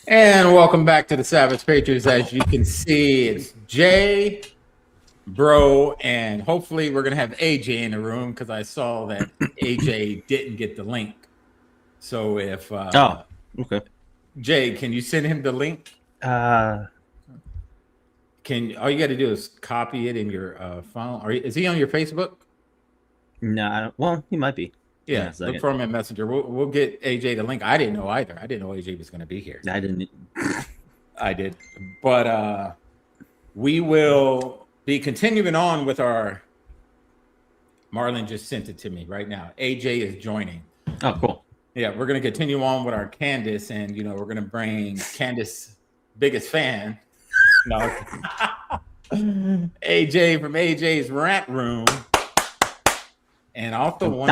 And welcome back to the Savage Patriots. As you can see, it's Jay, Bro, and hopefully we're going to have AJ in the room because I saw that AJ didn't get the link. So if okay. Jay, can you send him the link? All you got to do is copy it in your phone. Is he on your Facebook? No, well, he might be. Yeah, look for him in Messenger. We'll get AJ the link. I didn't know either. I didn't know AJ was going to be here. I didn't. I did. But we will be continuing on with our... Marlon just sent it to me right now. AJ is joining. Oh, cool. Yeah, we're going to continue on with our Candace, and, we're going to bring Candace, biggest fan. No. AJ from AJ's Rant Room. And I also want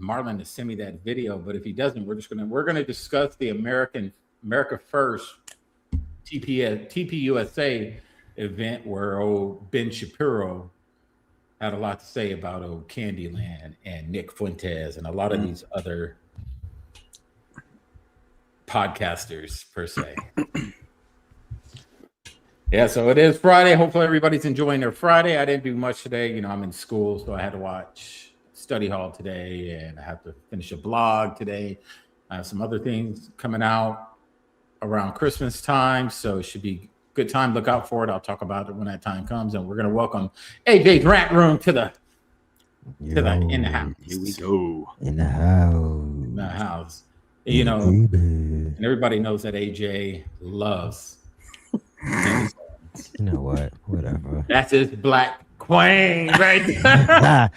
Marlon to send me that video, but if he doesn't, we're gonna discuss the America First TPUSA event where old Ben Shapiro had a lot to say about old Candyland and Nick Fuentes and a lot of these other podcasters per se. Yeah, so it is Friday. Hopefully everybody's enjoying their Friday. I didn't do much today. I'm in school, so I had to watch study hall today, and I have to finish a blog today. I have some other things coming out around Christmas time, so it should be a good time. Look out for it. I'll talk about it when that time comes, and we're going to welcome AJ's Rant Room in the house. Here we go. In the house. And everybody knows that AJ loves you know what? Whatever. That's his black queen right there.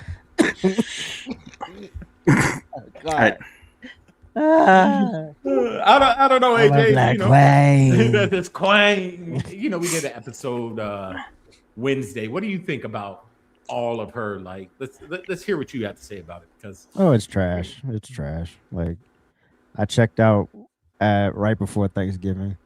God. I don't know, AJ. That's this queen. We did an episode Wednesday. What do you think about all of her? Like, let's hear what you have to say about it. Because it's trash. It's trash. Like, I checked out right before Thanksgiving,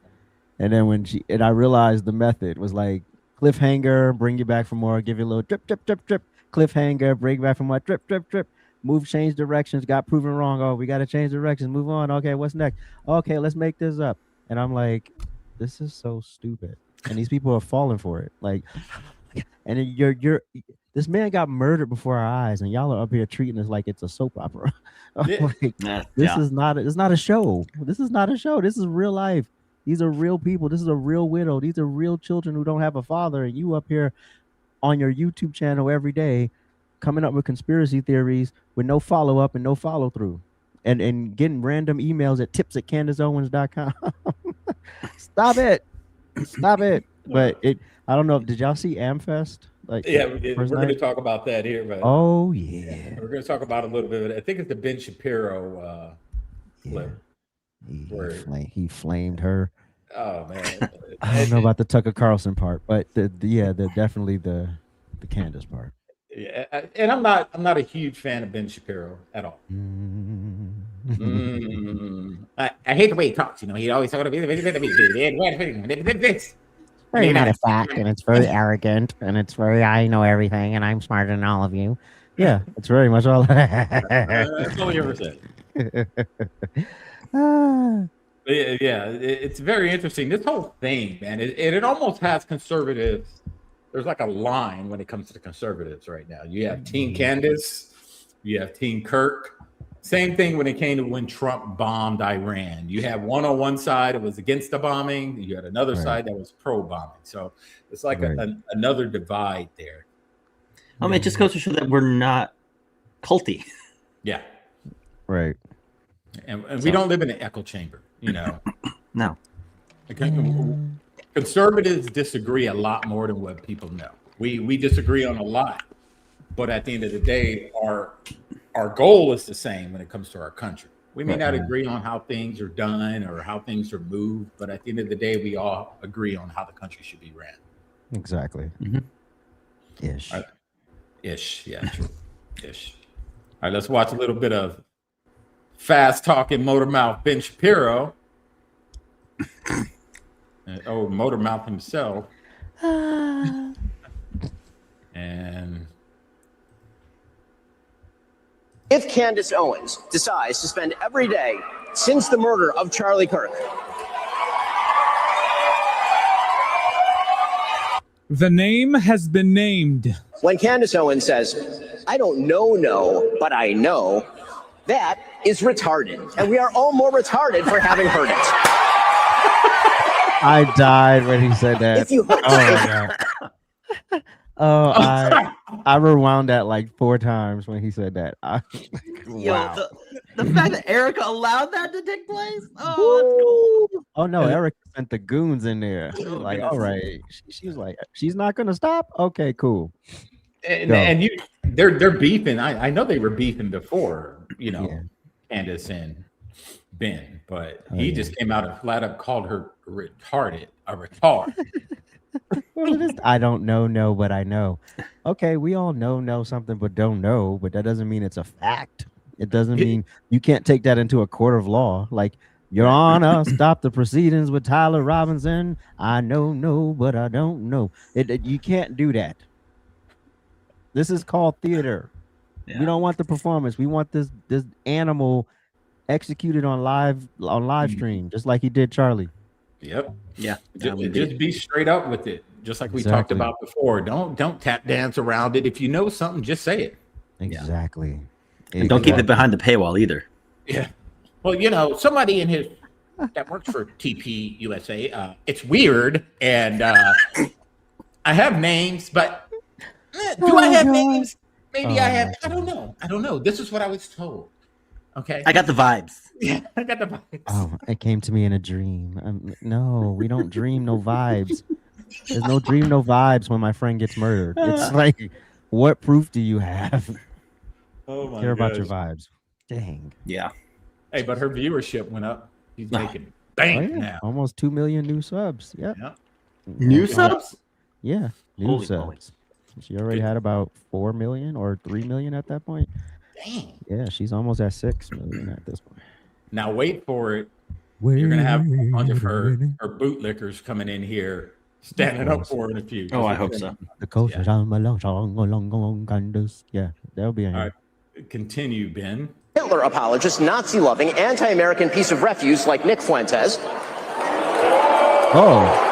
and then I realized the method was like cliffhanger, bring you back for more, give you a little drip, drip, drip, drip. Cliffhanger, break back from what? Drip, drip, drip. Move, change directions. Got proven wrong. Oh, we got to change directions. Move on. Okay, what's next? Okay, let's make this up. And I'm like, this is so stupid. And these people are falling for it. Like, and this man got murdered before our eyes, and y'all are up here treating this like it's a soap opera. It's not a show. This is not a show. This is real life. These are real people. This is a real widow. These are real children who don't have a father, and you up here on your YouTube channel every day coming up with conspiracy theories with no follow-up and no follow-through and getting random emails at tips@candaceowens.com. Stop it. But I don't know, did y'all see AmFest? Like, we're going to talk about that here. But oh yeah, we're going to talk about a little bit of it. I think it's the Ben Shapiro clip. He flamed her. Oh man, I don't know about the Tucker Carlson part, but definitely the Candace part. Yeah, and I'm not a huge fan of Ben Shapiro at all. I hate the way he talks. He always talks about very matter of fact, and it's very arrogant, and it's very I know everything, and I'm smarter than all of you. Yeah, it's very much all. That's all you ever said. Yeah, it's very interesting. This whole thing, man, it almost has conservatives. There's like a line when it comes to the conservatives right now. You have Team Candace, you have Team Kirk. Same thing when it came to when Trump bombed Iran. You have one on one side that was against the bombing. You had another side that was pro-bombing. So it's like another divide there. It just goes to show that we're not culty. Yeah. Right. And we don't live in an echo chamber, No. Conservatives disagree a lot more than what people know. We disagree on a lot, but at the end of the day, our goal is the same when it comes to our country. We may not agree on how things are done or how things are moved, but at the end of the day, we all agree on how the country should be ran. Exactly. Mm-hmm. Ish. Ish, yeah, true. Ish. All right, let's watch a little bit of fast talking motor mouth Ben Shapiro. Motor mouth himself. And if Candace Owens decides to spend every day since the murder of Charlie Kirk The name has been named. When Candace Owens says, I don't know, but I know, that is retarded. And we are all more retarded for having heard it. I died when he said that. If you Oh my god. Oh, I rewound that like 4 times when he said that. Yo, the fact that Erika allowed that to take place. Oh, that's cool. Oh no, Eric sent the goons in there. Like, all right. She was like, she's not gonna stop. Okay, cool. And they're beefing. I know they were beefing before, Yeah. Candace and Ben, but he just came out and flat up called her retarded, a retard. I don't know, but I know. Okay, we all know something, but don't know. But that doesn't mean it's a fact. It doesn't mean you can't take that into a court of law. Like, Your Honor, stop the proceedings with Tyler Robinson. I know, but I don't know. You can't do that. This is called theater. Yeah. We don't want the performance. We want this animal executed on live stream, just like he did Charlie. Yep. Yeah. Just be straight up with it, just like we Exactly. talked about before. Don't tap dance around it. If you know something, just say it. Exactly. And don't keep it behind the paywall either. Yeah. Well, somebody that works for TP USA, it's weird, and I have names, but do I have names? Maybe I have. I don't know. This is what I was told. Okay. I got the vibes. Yeah, I got the vibes. Oh, it came to me in a dream. No, we don't dream no vibes. There's no dream, no vibes when my friend gets murdered. It's like, what proof do you have? Oh my Care about your gosh. vibes. Dang. Yeah. Hey, but her viewership went up. She's making bank now. Almost 2 million new subs. Yep. Yeah. New subs? Yeah, new Holy subs. moly. She already had about 4 million or 3 million at that point. Dang. Yeah, she's almost at 6 million at this point. Now wait for it. You're gonna have a bunch of her bootlickers coming in here, standing up for her in a few. Oh, I hope so. The coach is on my long Candace. Yeah, that'll be in All here. right, continue, Ben. Hitler apologist, Nazi-loving, anti-American piece of refuse like Nick Fuentes. Oh,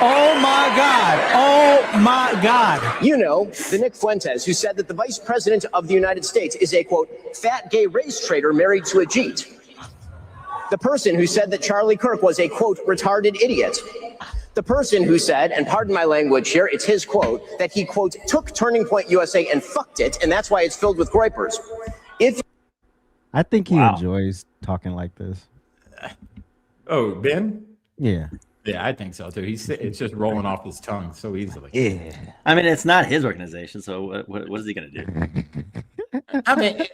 Oh my God. Oh my God. You know, the Nick Fuentes who said that the vice president of the United States is a, quote, fat gay race traitor married to a Jeet. The person who said that Charlie Kirk was a, quote, retarded idiot. The person who said, and pardon my language here, it's his quote, that he, quote, took Turning Point USA and fucked it, and that's why it's filled with groypers. I think he enjoys talking like this. Oh, Ben? Yeah. Yeah, I think so too. It's just rolling off his tongue so easily. Yeah. I mean, it's not his organization, so what is he going to do? I mean,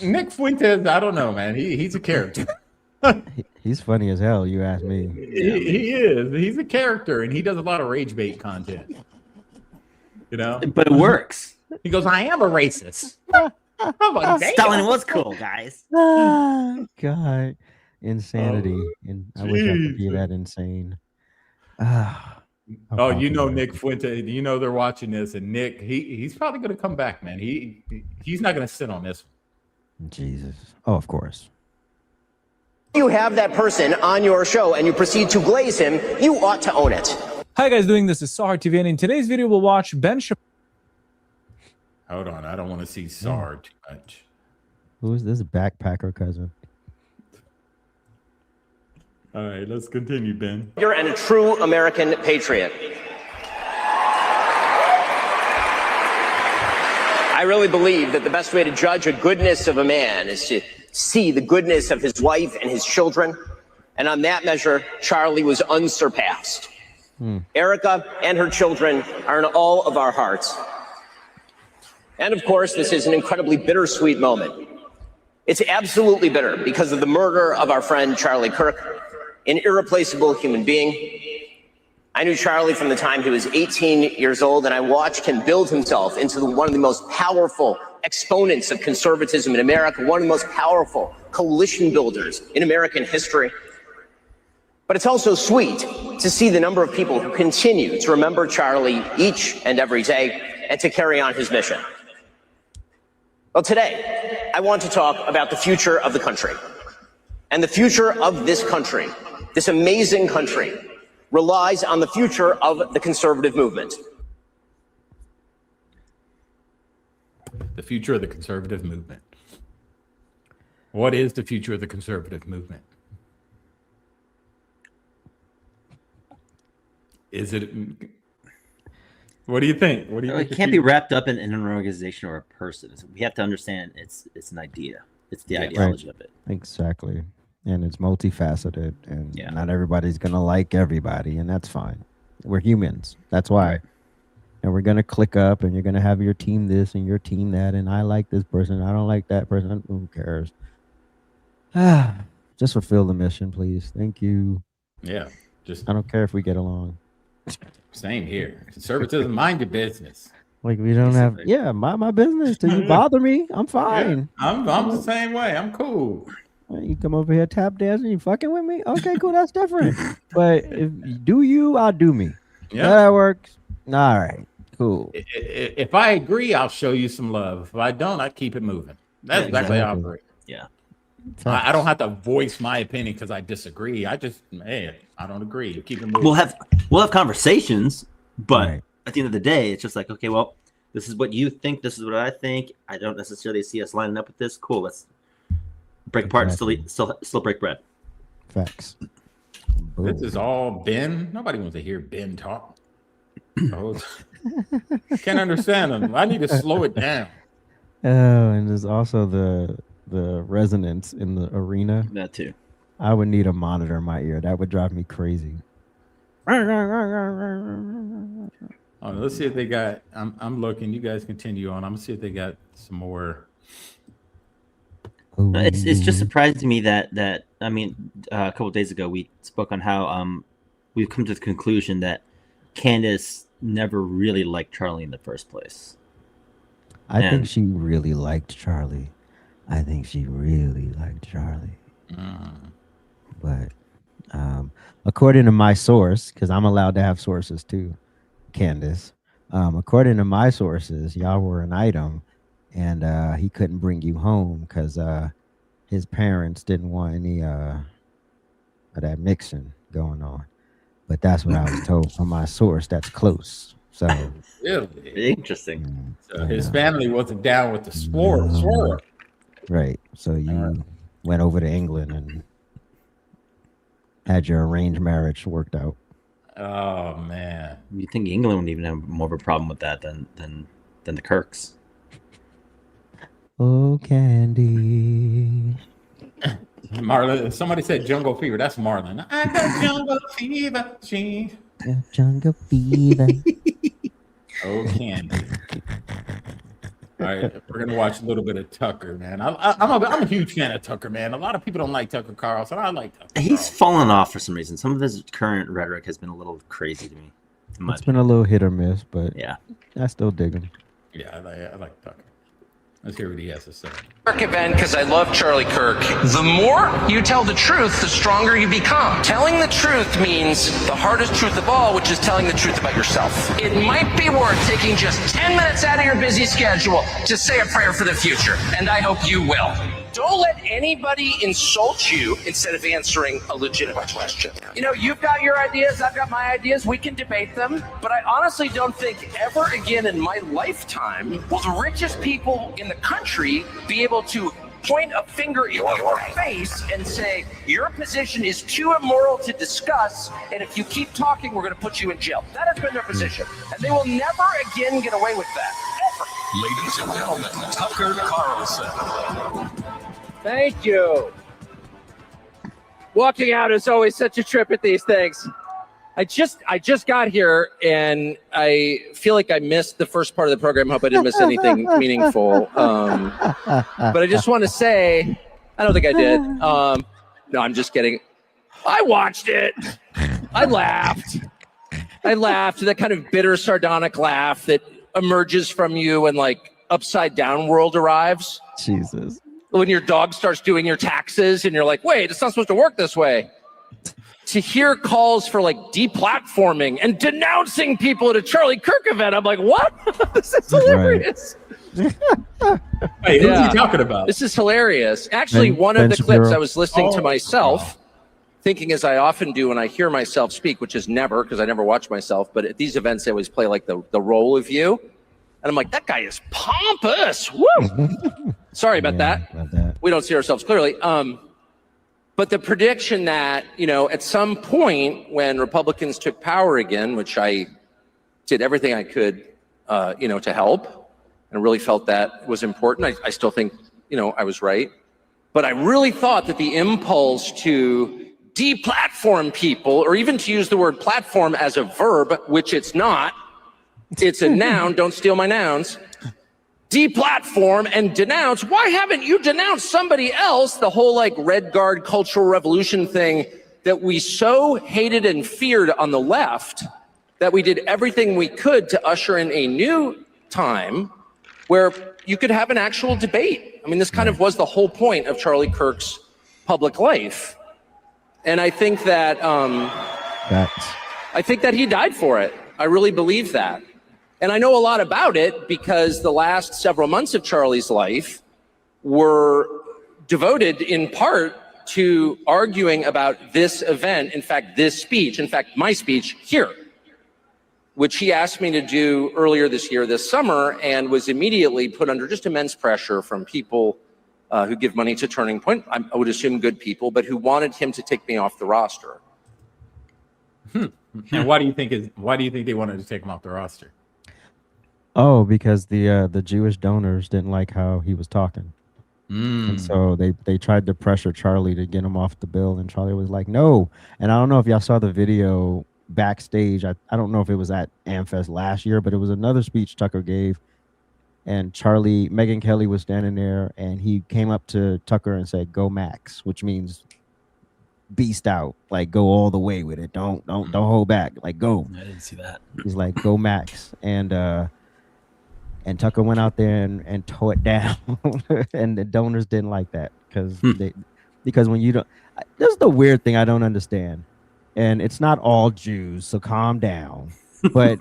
Nick Fuentes, I don't know, man. He's a character. He's funny as hell, you ask me. He is. He's a character, and he does a lot of rage bait content. You know? But it works. He goes, I am a racist. I'm like, damn. Stalin was cool, guys. God. Insanity. And I wish I could be that insane. Oh, you know Nick Fuentes. You know they're watching this, and Nick, he's probably going to come back, man. He's not going to sit on this. Jesus. Oh, of course. You have that person on your show and you proceed to glaze him, you ought to own it. Hi guys, doing this is Sahar TV, and in today's video we'll watch Ben Shapiro. Hold on, I don't want to see SAR too much. Who is this backpacker cousin? All right, let's continue, Ben. You're a true American patriot. I really believe that the best way to judge a goodness of a man is to see the goodness of his wife and his children. And on that measure, Charlie was unsurpassed. Erika and her children are in all of our hearts. And of course, this is an incredibly bittersweet moment. It's absolutely bitter because of the murder of our friend Charlie Kirk, an irreplaceable human being. I knew Charlie from the time he was 18 years old, and I watched him build himself into one of the most powerful exponents of conservatism in America, one of the most powerful coalition builders in American history. But it's also sweet to see the number of people who continue to remember Charlie each and every day and to carry on his mission. Well, today, I want to talk about the future of the country. And the future of this country, this amazing country, relies on the future of the conservative movement. The future of the conservative movement. What is the future of the conservative movement? Is it? What do you think? What do you think? It can't be wrapped up in an organization or a person. We have to understand it's an idea. It's the ideology of it. Exactly. And it's multifaceted, and not everybody's gonna like everybody, and that's fine. We're humans. That's why. Right. And we're gonna click up, and you're gonna have your team this and your team that, and I like this person, I don't like that person. Who cares? Just fulfill the mission, please. Thank you. Yeah. I don't care if we get along. Same here. Conservatism, mind your business. Like we don't have mind my business till you bother me. I'm fine. Yeah, I'm the same way. I'm cool. You come over here tap dancing, you fucking with me? Okay, cool, that's different. But if you do you, I'll do me. Yeah, that works. All right, cool. If I agree, I'll show you some love. If I don't, I keep it moving. That's exactly how I operate. Yeah. I don't have to voice my opinion because I disagree. I just, I don't agree. Keep it moving. We'll have conversations, but at the end of the day, it's just like, okay, well, this is what you think. This is what I think. I don't necessarily see us lining up with this. Cool. Let's break apart and still break bread. Facts. This is all Ben. Nobody wants to hear Ben talk. Can't understand him. I need to slow it down. Oh, and there's also the resonance in the arena. That too. I would need a monitor in my ear. That would drive me crazy. Oh, let's see if they got. I'm looking. You guys continue on. I'm gonna see if they got some more. It's just surprising to me that I mean, a couple of days ago we spoke on how we've come to the conclusion that Candace never really liked Charlie in the first place. I think she really liked Charlie. But according to my source, because I'm allowed to have sources too, Candace. According to my sources, y'all were an item, and he couldn't bring you home because his parents didn't want any of that mixing going on. But that's what I was told from my source. That's close. So really interesting. So his family wasn't down with the swirl. Right. So you went over to England and had your arranged marriage worked out. Oh man. You think England would even have more of a problem with that than the Kirks? Oh, Candy. Marlon, somebody said jungle fever. That's Marlon. I got jungle fever. Jungle fever. Oh, Candy. All right, we're gonna watch a little bit of Tucker, man. I'm a huge fan of Tucker, man. A lot of people don't like Tucker Carlson. I like Tucker. He's fallen off for some reason. Some of his current rhetoric has been a little crazy to me. It's been a little hit or miss, but yeah, I still dig him. Yeah, I like Tucker. Let's hear what he has to say. Kirk event because I love Charlie Kirk. The more you tell the truth, the stronger you become. Telling the truth means the hardest truth of all, which is telling the truth about yourself. It might be worth taking just 10 minutes out of your busy schedule to say a prayer for the future, and I hope you will. Don't let anybody insult you instead of answering a legitimate question. You know, you've got your ideas, I've got my ideas, we can debate them, but I honestly don't think ever again in my lifetime will the richest people in the country be able to point a finger in your face and say, your position is too immoral to discuss, and if you keep talking, we're going to put you in jail. That has been their position, and they will never again get away with that. Ever. Ladies and gentlemen, Tucker Carlson. Thank you. Walking out is always such a trip at these things. I just got here and I feel like I missed the first part of the program. Hope I didn't miss anything meaningful. But I just want to say, I don't think I did. No, I'm just kidding. I watched it. I laughed. That kind of bitter, sardonic laugh that emerges from you when like Upside Down World arrives. Jesus. When your dog starts doing your taxes and you're like, wait, it's not supposed to work this way. To hear calls for like deplatforming and denouncing people at a Charlie Kirk event, I'm like, what? This is hilarious. Right. Wait, who's he talking about? This is hilarious. Actually, one of the clips I was listening to myself. thinking, as I often do when I hear myself speak, which is never, because I never watch myself, but at these events, they always play like the role of you. And I'm like, that guy is pompous. Woo! Sorry about that. We don't see ourselves clearly. But the prediction that, at some point when Republicans took power again, which I did everything I could, to help, and really felt that was important. I still think, I was right. But I really thought that the impulse to deplatform people, or even to use the word platform as a verb, which it's not, it's a noun, don't steal my nouns, deplatform and denounce. Why haven't you denounced somebody else? The whole Red Guard cultural revolution thing that we so hated and feared on the left, that we did everything we could to usher in a new time where you could have an actual debate. I mean, this kind of was the whole point of Charlie Kirk's public life. And I think that he died for it. I really believe that. And I know a lot about it because the last several months of Charlie's life were devoted in part to arguing about this event, in fact, this speech, in fact, my speech here, which he asked me to do earlier this year, this summer, and was immediately put under just immense pressure from people who give money to Turning Point. I would assume good people, but who wanted him to take me off the roster. And why do you think they wanted to take him off the roster? Oh, because the Jewish donors didn't like how he was talking. And so they tried to pressure Charlie to get him off the bill, and Charlie was like, no. And I don't know if y'all saw the video backstage. I don't know if it was at AmFest last year, but it was another speech Tucker gave, and Megyn Kelly was standing there, and he came up to Tucker and said, go Max, which means beast out, like go all the way with it. Don't hold back, like go. I didn't see that. He's like, go Max. And Tucker went out there and tore it down. And the donors didn't like that because when you don't, this is the weird thing I don't understand. And it's not all Jews, so calm down. But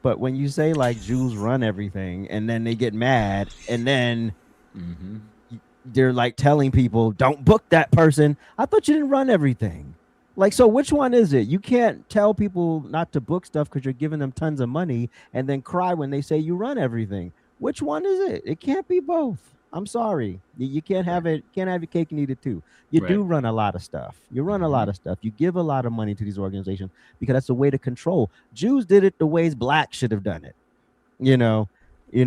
but when you say like Jews run everything, and then they get mad, and then they're like telling people, don't book that person. I thought you didn't run everything. Like, so which one is it? You can't tell people not to book stuff because you're giving them tons of money and then cry when they say you run everything. Which one is it? It can't be both. I'm sorry. You can't have it. Can't have your cake and eat it too. You do run a lot of stuff. You run a lot of stuff. You give a lot of money to these organizations because that's a way to control. Jews did it the ways blacks should have done it.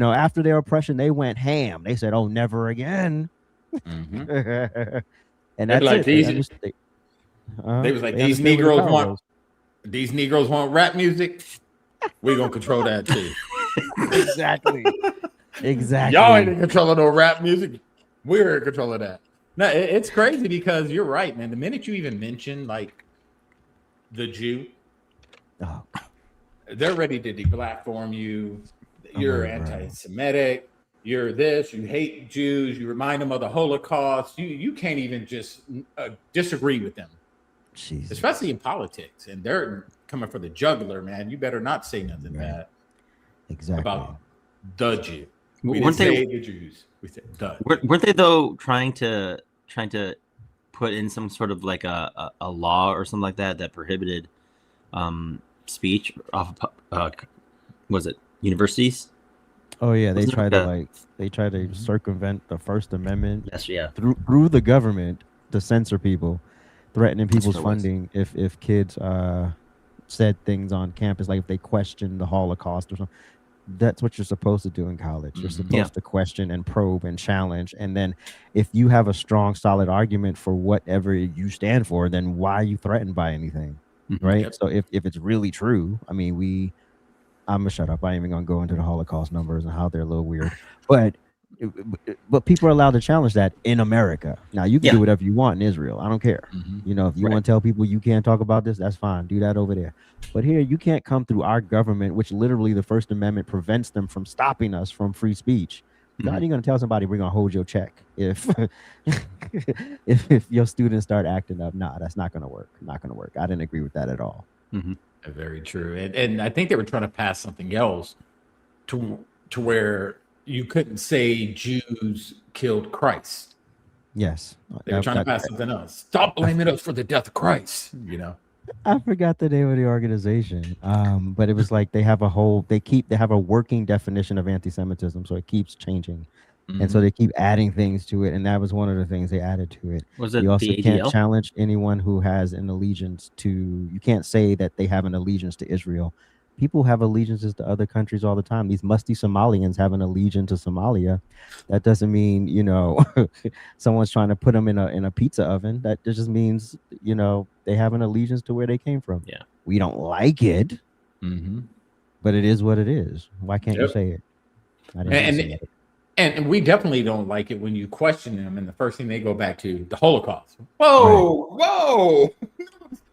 After their oppression, they went ham. They said, "Oh, never again." And that's like it. They was like, these Negroes want rap music. We're gonna control that too. Exactly. Y'all ain't in control of no rap music. We're in control of that. No, it's crazy because you're right, man. The minute you even mention like the Jew, they're ready to deplatform you. You're anti-Semitic. You're this. You hate Jews. You remind them of the Holocaust. You can't even just disagree with them. Jesus. Especially in politics, and they're coming for the jugular, man. You better not say nothing bad about the Jew. We didn't say the Jews. We said the. Weren't they though trying to put in some sort of like a law or something like that prohibited speech off of was it universities? Oh yeah, they tried to circumvent the First Amendment. Yes, yeah. Through the government to censor people, threatening people's funding if kids said things on campus, like if they questioned the Holocaust or something. That's what you're supposed to do in college. You're supposed to question and probe and challenge. And then if you have a strong, solid argument for whatever you stand for, then why are you threatened by anything? Right. Yep. So if it's really true, I mean, I'm gonna shut up. I ain't even gonna go into the Holocaust numbers and how they're a little weird, but people are allowed to challenge that in America. Now you can do whatever you want in Israel. I don't care. If you want to tell people you can't talk about this, that's fine. Do that over there. But here you can't come through our government, which literally the First Amendment prevents them from stopping us from free speech. How are you going to tell somebody we're going to hold your check if if your students start acting up? Nah, that's not going to work. Not going to work. I didn't agree with that at all. Very true. And I think they were trying to pass something else to where you couldn't say Jews killed Christ. Yes. They were trying to pass something else. Stop blaming us for the death of Christ. I forgot the name of the organization. But it was like they have a working definition of anti-Semitism, so it keeps changing. And so they keep adding things to it, and that was one of the things they added to it. Was it you also the can't ADL? challenge anyone who has an allegiance to. You can't say that they have an allegiance to Israel. People have allegiances to other countries all the time. These musty Somalians have an allegiance to Somalia. That doesn't mean someone's trying to put them in a pizza oven. That just means they have an allegiance to where they came from. Yeah, we don't like it, but it is what it is. Why can't you say it? I didn't say it. And we definitely don't like it when you question them, and the first thing they go back to the Holocaust. Whoa!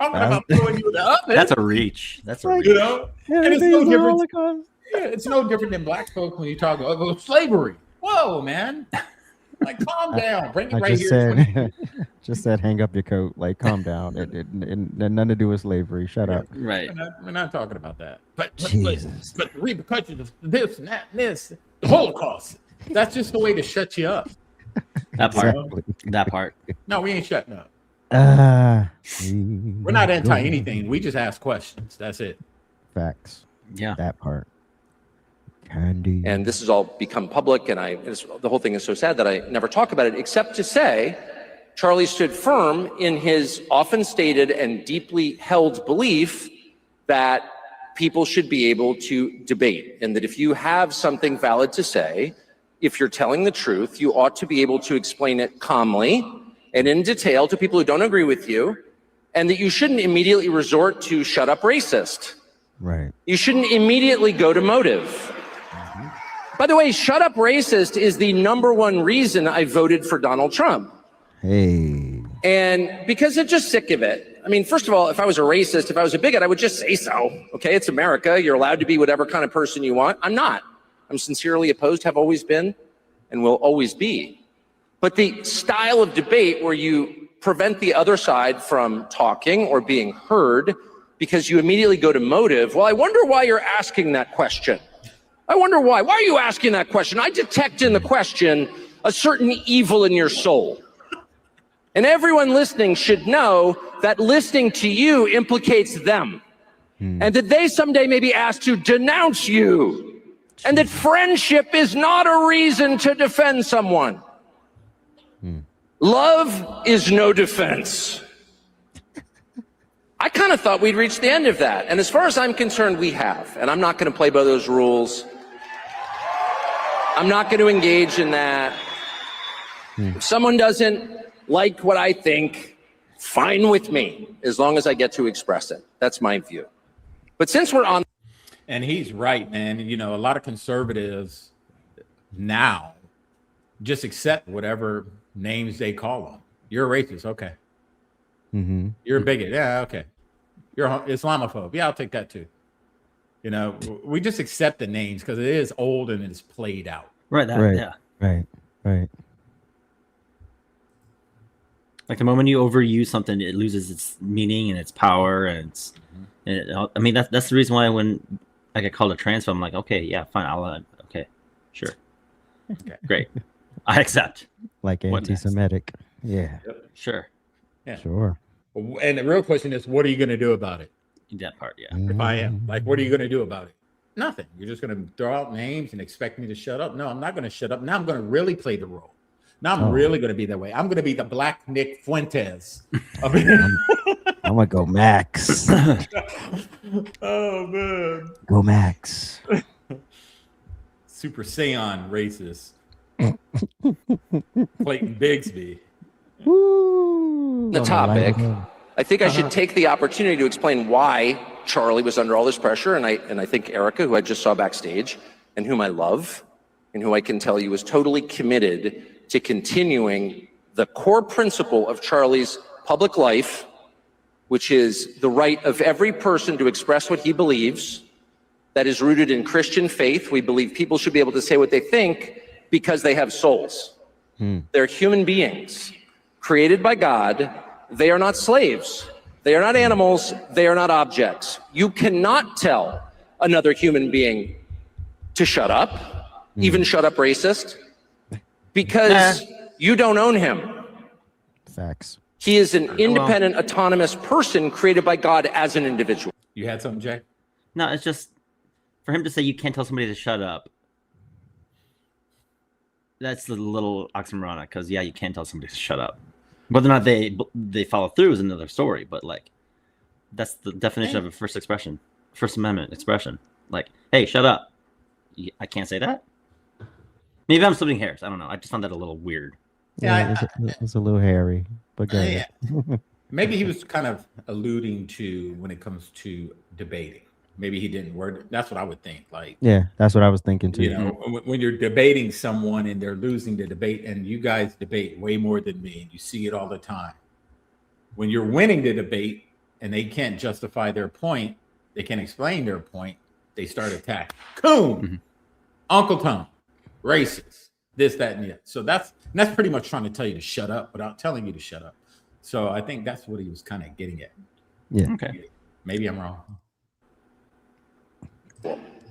Talking about throwing you in the oven. That's a reach. That's a reach. And it's no different. Yeah, it's no different than black folks when you talk about slavery. Whoa, man! Like, calm down. Bring it right here. Just said, hang up your coat. Like, calm down. It nothing to do with slavery. Shut up. Right. We're not talking about that. But Jesus. the repercussions of this and that and this, the Holocaust. That's just the way to shut you up. That part. Exactly. That part. No, we ain't shutting up. We're We're not anti anything. We just ask questions. That's it. Facts. Yeah. That part. Candy. And this has all become public, and the whole thing is so sad that I never talk about it, except to say Charlie stood firm in his often stated and deeply held belief that people should be able to debate, and that if you have something valid to say, if you're telling the truth, you ought to be able to explain it calmly and in detail to people who don't agree with you, and that you shouldn't immediately resort to shut up racist. Right. You shouldn't immediately go to motive. By the way, shut up racist is the #1 reason I voted for Donald Trump. Hey. And because I'm just sick of it. I mean, first of all, if I was a racist, if I was a bigot, I would just say so. Okay, it's America. You're allowed to be whatever kind of person you want. I'm not. I'm sincerely opposed, have always been, and will always be. But the style of debate where you prevent the other side from talking or being heard because you immediately go to motive, well, I wonder why you're asking that question. I wonder why. Why are you asking that question? I detect in the question a certain evil in your soul. And everyone listening should know that listening to you implicates them. And that they someday may be asked to denounce you. And that friendship is not a reason to defend someone. Love is no defense. I kind of thought we'd reached the end of that. And as far as I'm concerned, we have. And I'm not going to play by those rules. I'm not going to engage in that. If someone doesn't like what I think, fine with me, as long as I get to express it. That's my view. But since we're on... And he's right, man. A lot of conservatives now just accept whatever names they call them. You're a racist. Okay. You're a bigot. Yeah, okay. You're an Islamophobe. Yeah, I'll take that too. We just accept the names because it is old and it's played out. Right. Yeah. Right. Like the moment you overuse something, it loses its meaning and its power, and I mean that's the reason why when I get called a transphobe, I'm like, okay, yeah, fine, okay, sure, okay, great, I accept. Like anti-Semitic, yeah, sure, yeah, sure. And the real question is, what are you going to do about it? That part, yeah. If I am, like, what are you going to do about it? Nothing. You're just going to throw out names and expect me to shut up? No, I'm not going to shut up. Now I'm going to really play the role. Now I'm really going to be that way. I'm going to be the Black Nick Fuentes. I'm going to go Max. Oh, man. Go Max. Super Saiyan racist. Clayton Bigsby. Woo. The topic, I think I should take the opportunity to explain why Charlie was under all this pressure. And I think Erika, who I just saw backstage, and whom I love, and who I can tell you is totally committed to continuing the core principle of Charlie's public life, which is the right of every person to express what he believes. That is rooted in Christian faith. We believe people should be able to say what they think because they have souls. They're human beings created by God. They are not slaves. They are not animals. They are not objects. You cannot tell another human being to shut up, even shut up racist, because you don't own him. Facts. He is an independent, autonomous person created by God as an individual. You had something, Jay? No, it's just for him to say you can't tell somebody to shut up. That's a little oxymoronic because you can't tell somebody to shut up. Whether or not they follow through is another story, but like that's the definition of a First Amendment expression. Like, hey, shut up. I can't say that. Maybe I'm splitting hairs. I don't know. I just found that a little weird. Yeah, it's a little hairy, but go ahead. Maybe he was kind of alluding to when it comes to debating. Maybe he didn't word. That's what I would think. Like, yeah, that's what I was thinking too. You know, when you're debating someone and they're losing the debate, and you guys debate way more than me, and you see it all the time. When you're winning the debate and they can't justify their point, they can't explain their point, they start attacking. Coon, Uncle Tom, racist, this, that, and the other. So that's pretty much trying to tell you to shut up without telling you to shut up. So I think that's what he was kind of getting at. Yeah. Okay. Maybe I'm wrong.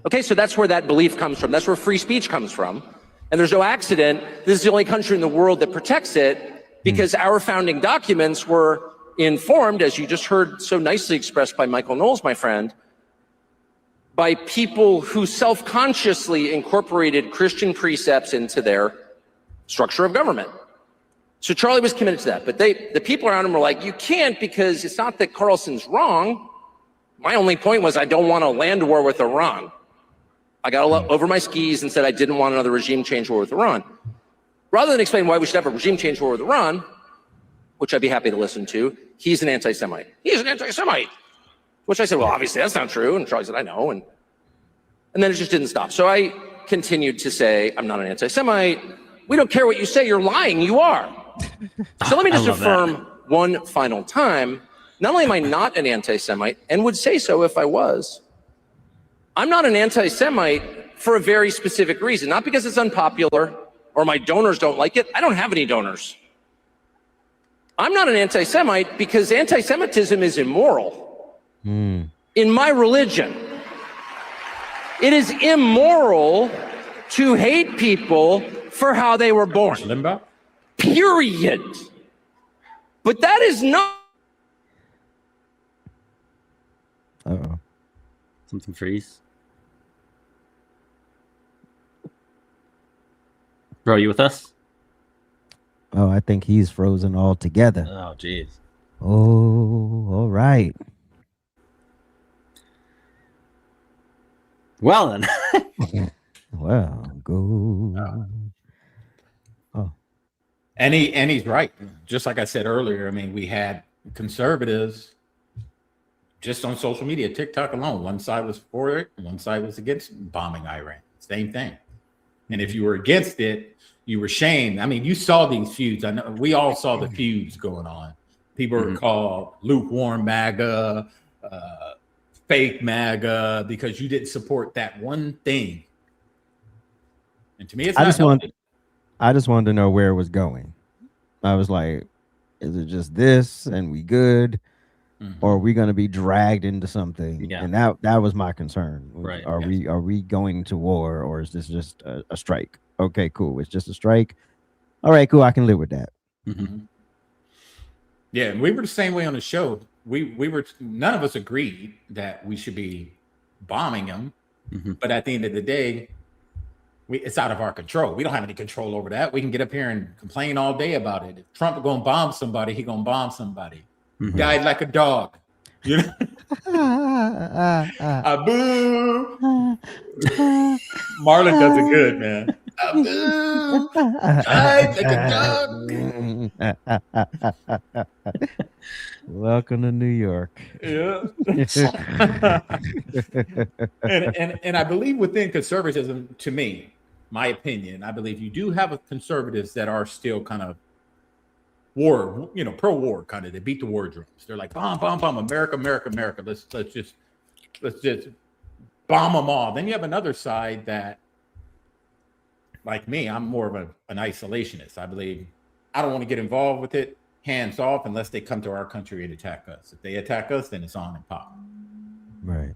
Okay, so that's where that belief comes from. That's where free speech comes from. And there's no accident. This is the only country in the world that protects it because our founding documents were informed, as you just heard so nicely expressed by Michael Knowles, my friend, by people who self-consciously incorporated Christian precepts into their structure of government. So Charlie was committed to that, but the people around him were like, you can't, because it's not that Carlson's wrong. My only point was I don't want a land war with Iran. I got over my skis and said I didn't want another regime change war with Iran. Rather than explain why we should have a regime change war with Iran, which I'd be happy to listen to, he's an anti-Semite. He's an anti-Semite. Which I said, well, obviously that's not true. And Charlie said, I know. And then it just didn't stop. So I continued to say, I'm not an anti-Semite. We don't care what you say. You're lying. You are. So let me just affirm one final time. Not only am I not an anti-Semite, and would say so if I was, I'm not an anti-Semite for a very specific reason. Not because it's unpopular or my donors don't like it. I don't have any donors. I'm not an anti-Semite because anti-Semitism is immoral. In my religion, it is immoral to hate people for how they were born. Limbaugh? Period. But that is not. Uh-oh. Something freeze. Bro, you with us? Oh, I think he's frozen altogether. Oh, jeez. Oh, all right. Well then. Well, go. Oh. And he's right. Just like I said earlier, I mean, we had conservatives just on social media, TikTok alone. One side was for it, one side was against bombing Iran. Same thing. And if you were against it, you were shamed. I mean, you saw these feuds. I know we all saw the feuds going on. People were called lukewarm MAGA, fake MAGA, because you didn't support that one thing. And to me, it's I just wanted to know where it was going. I was like, is it just this and we good? Or are we going to be dragged into something? Yeah. And that was my concern. Right. Are we going to war, or is this just a strike? Okay, cool. It's just a strike. All right, cool. I can live with that. Yeah, and we were the same way on the show. We were, none of us agreed that we should be bombing them. But at the end of the day, it's out of our control. We don't have any control over that. We can get up here and complain all day about it. If Trump going to bomb somebody, he going to bomb somebody. Died like a dog. You know? Boo. Marlon does it good, man. Boo. Died like a dog. Welcome to New York. Yeah. and I believe within conservatism, to me, my opinion, I believe you do have conservatives that are still kind of war, pro-war kind of. They beat the war drums. They're like, bomb, bomb, bomb, America, America, America. Let's just bomb them all. Then you have another side that, like me, I'm more of an isolationist. I believe I don't want to get involved with it. Hands off unless they come to our country and attack us. If they attack us, then it's on and pop. Right.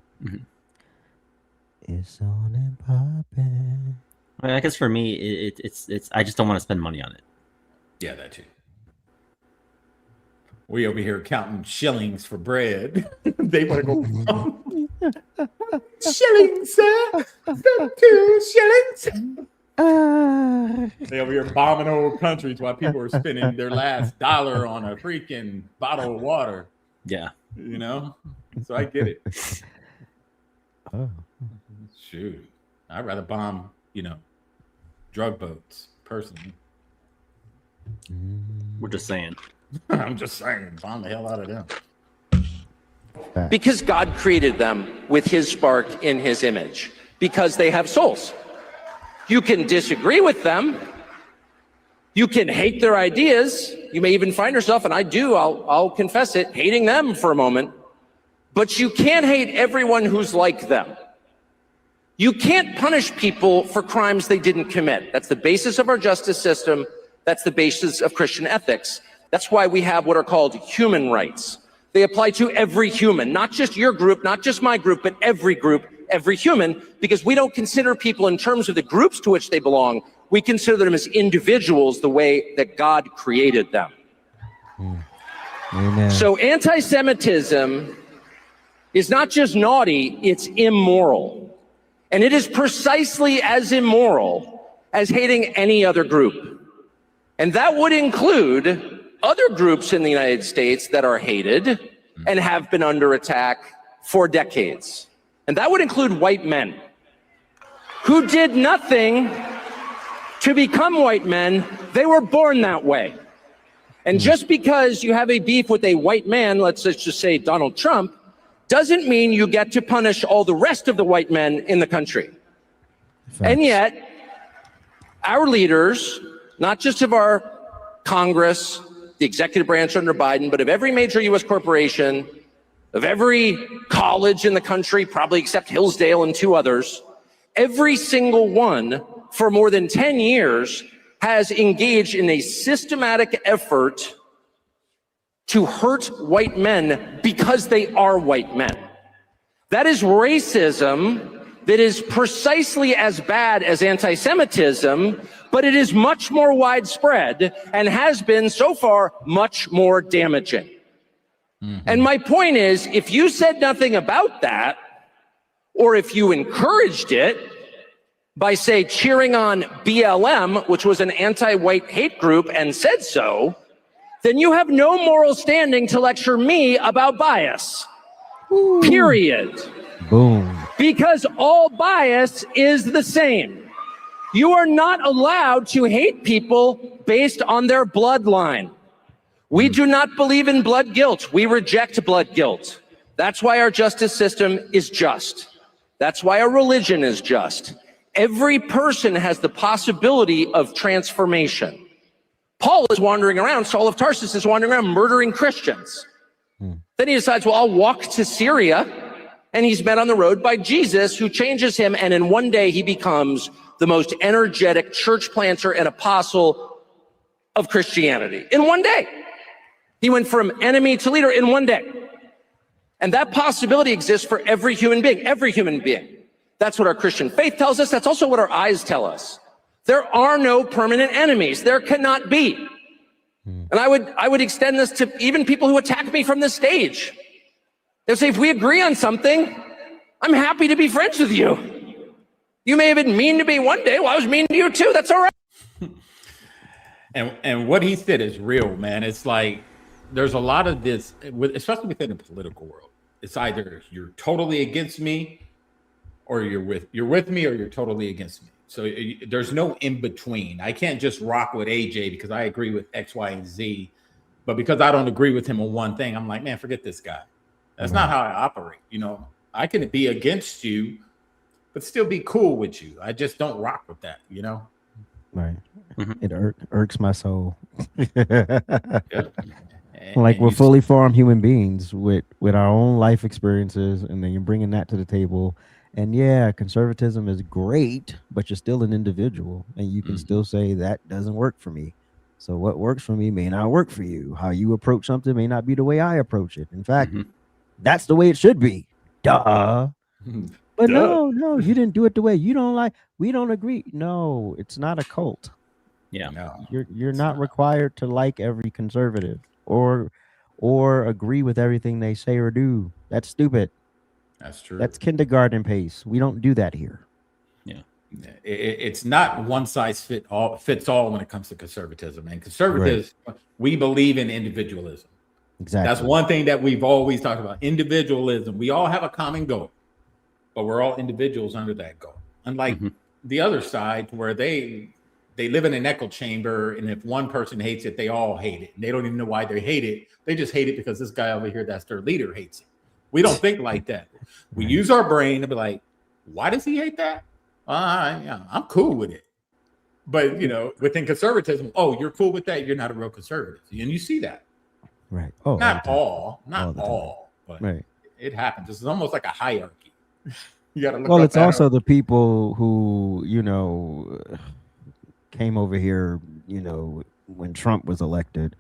It's on and popping. I guess for me, it's I just don't want to spend money on it. Yeah, that too. We over here counting shillings for bread. They want to go shillings, sir. 2 shillings. They over here bombing old countries while people are spending their last dollar on a freaking bottle of water. Yeah. You know? So I get it. Oh. Shoot. I'd rather bomb, drug boats, personally. We're just saying. I'm just saying, bomb the hell out of them. Because God created them with his spark in his image, because they have souls. You can disagree with them. You can hate their ideas. You may even find yourself, and I do, I'll confess it, hating them for a moment. But you can't hate everyone who's like them. You can't punish people for crimes they didn't commit. That's the basis of our justice system. That's the basis of Christian ethics. That's why we have what are called human rights. They apply to every human, not just your group, not just my group, but every group, every human, because we don't consider people in terms of the groups to which they belong. We consider them as individuals the way that God created them. Amen. So anti-Semitism is not just naughty, it's immoral. And it is precisely as immoral as hating any other group. And that would include other groups in the United States that are hated and have been under attack for decades. And that would include white men who did nothing to become white men. They were born that way. And just because you have a beef with a white man, let's just say Donald Trump, doesn't mean you get to punish all the rest of the white men in the country. Facts. And yet, our leaders, not just of our Congress, the executive branch under Biden, but of every major U.S. corporation, of every college in the country, probably except Hillsdale and 2 others, every single one for more than 10 years has engaged in a systematic effort to hurt white men because they are white men. That is racism that is precisely as bad as anti-Semitism, but it is much more widespread and has been so far much more damaging. And my point is, if you said nothing about that, or if you encouraged it by, say, cheering on BLM, which was an anti-white hate group, and said so, then you have no moral standing to lecture me about bias. Ooh. Period. Boom. Because all bias is the same. You are not allowed to hate people based on their bloodline. We do not believe in blood guilt. We reject blood guilt. That's why our justice system is just. That's why our religion is just. Every person has the possibility of transformation. Paul is wandering around, Saul of Tarsus is wandering around murdering Christians. Then he decides, well, I'll walk to Syria. And he's met on the road by Jesus, who changes him. And in one day, he becomes the most energetic church planter and apostle of Christianity. In one day. He went from enemy to leader in one day. And that possibility exists for every human being, every human being. That's what our Christian faith tells us. That's also what our eyes tell us. There are no permanent enemies. There cannot be. And I would extend this to even people who attack me from the stage. They'll say, if we agree on something, I'm happy to be friends with you. You may have been mean to me one day. Well, I was mean to you too. That's all right. And what he said is real, man. It's like there's a lot of this, especially within the political world. It's either you're totally against me, or you're with me, or you're totally against me. So there's no in between. I can't just rock with AJ because I agree with X, Y, and Z, but because I don't agree with him on one thing, I'm like, man, forget this guy. That's not how I operate. I can be against you, but still be cool with you. I just don't rock with that, Right. Mm-hmm. It irks my soul. Yeah. Like we're fully formed human beings with our own life experiences, and then you're bringing that to the table. And yeah, conservatism is great, but you're still an individual, and you can still say that doesn't work for me. So what works for me may not work for you. How you approach something may not be the way I approach it. In fact, that's the way it should be. Duh. But no, you didn't do it the way you don't like. We don't agree. No, it's not a cult. Yeah. No, You're not required to like every conservative or or agree with everything they say or do. That's stupid. That's true. That's kindergarten pace. We don't do that here. It's not one size fits all when it comes to conservatism. And conservatives, we believe in individualism. Exactly. That's one thing that we've always talked about. Individualism. We all have a common goal, but we're all individuals under that goal. Unlike the other side, where they live in an echo chamber, and if one person hates it, they all hate it. And they don't even know why they hate it. They just hate it because this guy over here, that's their leader, hates it. We don't think like that. We use our brain to be like, why does he hate that? I'm cool with it. But, within conservatism, you're cool with that, you're not a real conservative. And you see that. Right. Not all, but right. It happens. It's almost like a hierarchy. You got to look. Well, it's also the people who, came over here, when Trump was elected,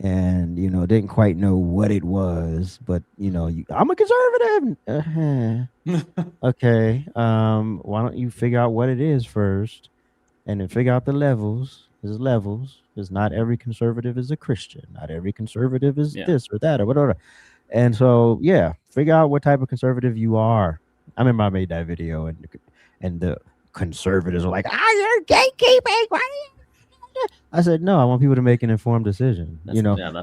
and didn't quite know what it was, but I'm a conservative. Okay. Why don't you figure out what it is first, and then figure out the levels? There's levels. Because not every conservative is a Christian. Not every conservative is this or that or whatever. And so, figure out what type of conservative you are. I remember I made that video, and the conservatives were like, you're gatekeeping. I said, no, I want people to make an informed decision,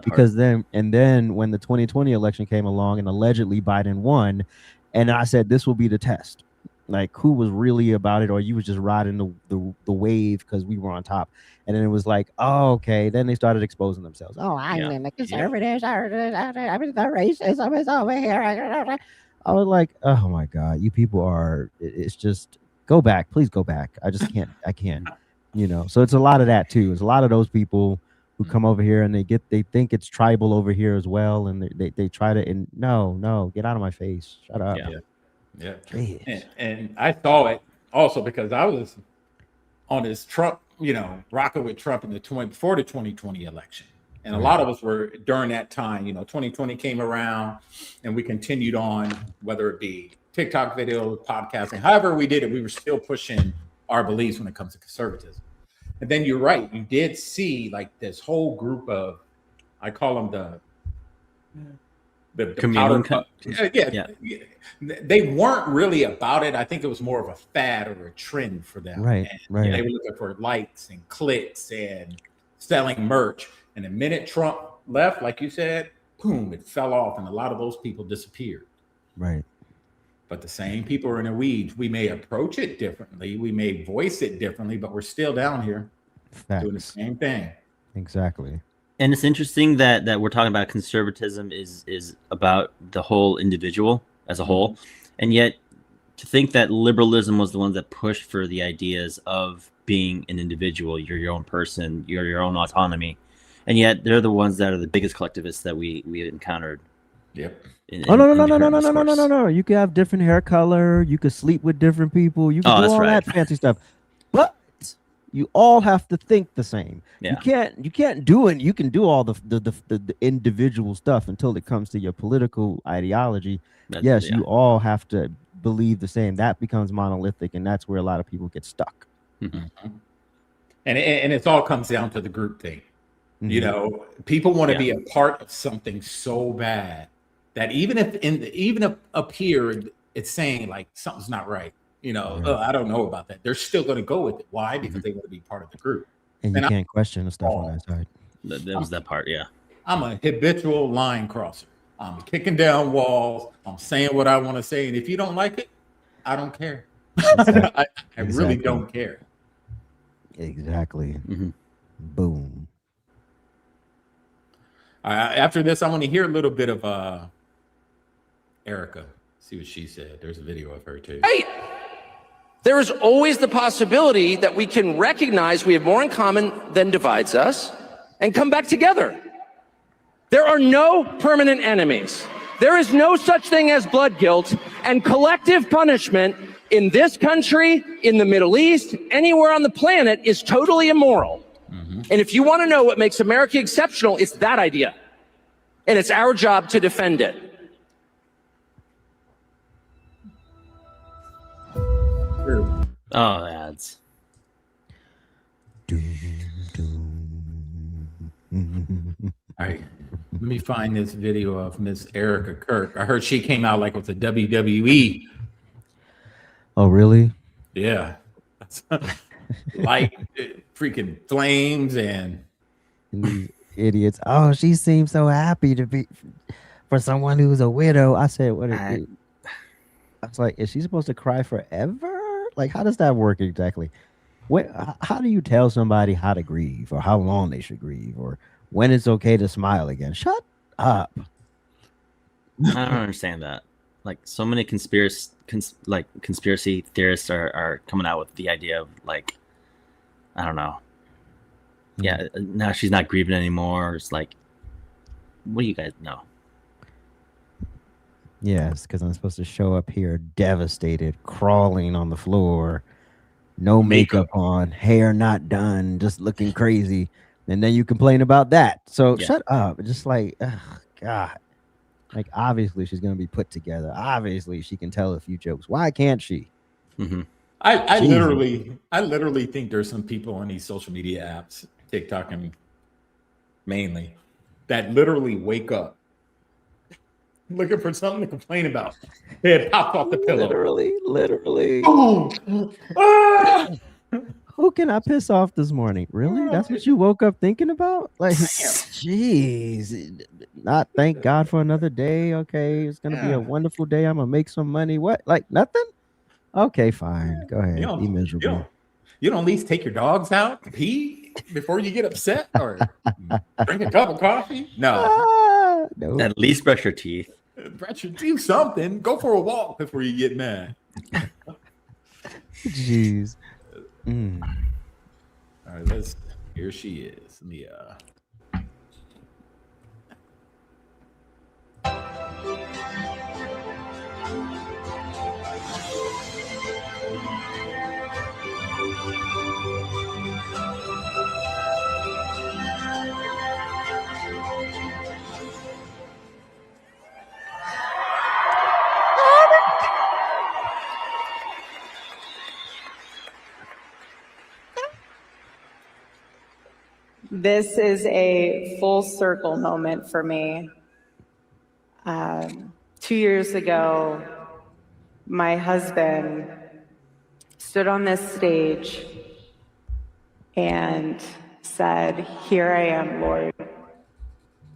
because then when the 2020 election came along and allegedly Biden won, and I said, this will be the test. Like, who was really about it, or you was just riding the wave because we were on top. And then it was like, oh, okay. Then they started exposing themselves. Oh, I'm the conservatives. I mean, the racism is over here. I was like, oh my God, you people are. It's just go back, please go back. I just can't. I can't. So it's a lot of that too. It's a lot of those people who come over here and they think it's tribal over here as well, and they try to. And no, get out of my face. Shut up. Yeah. And I saw it also because I was on this Trump, rocking with Trump before the 2020 election. And a lot of us were during that time, 2020 came around and we continued on, whether it be TikTok videos, podcasting, however we did it, we were still pushing our beliefs when it comes to conservatism. And then you're right. You did see like this whole group of, I call them the powder. They weren't really about it. I think it was more of a fad or a trend for them. Right. They were looking for likes and clicks and selling merch. And the minute Trump left, like you said, boom, it fell off, and a lot of those people disappeared. Right. But the same people are in the weeds. We may approach it differently, we may voice it differently, but we're still down here doing the same thing. Exactly. And it's interesting that we're talking about conservatism is about the whole individual as a whole. And yet to think that liberalism was the one that pushed for the ideas of being an individual, you're your own person, you're your own autonomy. And yet they're the ones that are the biggest collectivists that we encountered. Yep. No. You could have different hair color. You could sleep with different people. You can do all that fancy stuff. But you all have to think the same. Yeah. You can't do it. You can do all the individual stuff until it comes to your political ideology. You all have to believe the same. That becomes monolithic, and that's where a lot of people get stuck. Mm-hmm. And it all comes down to the group thing. Mm-hmm. People want to be a part of something so bad that even if up here it's saying like something's not right, I don't know about that, they're still going to go with it. Why? Because they want to be part of the group, and you can't question the stuff on that side. That was that part. I'm a habitual line crosser. I'm kicking down walls. I'm saying what I want to say, and if you don't like it, I don't care. I really don't care. Exactly. Mm-hmm. Boom. After this, I want to hear a little bit of Erika. See what she said. There's a video of her too. Right. There is always the possibility that we can recognize we have more in common than divides us and come back together. There are no permanent enemies. There is no such thing as blood guilt, and collective punishment in this country, in the Middle East, anywhere on the planet is totally immoral. Mm-hmm. And if you want to know what makes America exceptional, it's that idea. And it's our job to defend it. Oh, ads. All right, let me find this video of Miss Erika Kirk. I heard she came out like with the WWE. Oh, really? Yeah, like freaking flames and these idiots. Oh, she seems so happy to be for someone who's a widow. I said, what? I was like, is she supposed to cry forever? Like, how does that work exactly? How do you tell somebody how to grieve or how long they should grieve or when it's okay to smile again? Shut up. I don't understand that. Like, so many conspiracy theorists are coming out with the idea of, like, I don't know. Yeah, now she's not grieving anymore. It's like, what do you guys know? Yes, because I'm supposed to show up here devastated, crawling on the floor, no makeup on, hair not done, just looking crazy. And then you complain about that. So shut up. Just like, God. Like, obviously she's going to be put together. Obviously she can tell a few jokes. Why can't she? Mm-hmm. I literally think there's some people on these social media apps, TikTok and mainly, that literally wake up looking for something to complain about. Head popped off the pillow. Literally. Oh. Ah! Who can I piss off this morning? Really? That's what you woke up thinking about? Like, jeez. Not thank God for another day. Okay, it's gonna be a wonderful day. I'm gonna make some money. What? Like nothing? Okay, fine. Go ahead. Be miserable. You don't at least take your dogs out to pee before you get upset or drink a cup of coffee? No. No. At least brush your teeth. Brush your teeth, something. Go for a walk before you get mad. Jeez. All right, here she is. Let me This is a full circle moment for me. 2 years ago, my husband stood on this stage and said, "Here I am, Lord,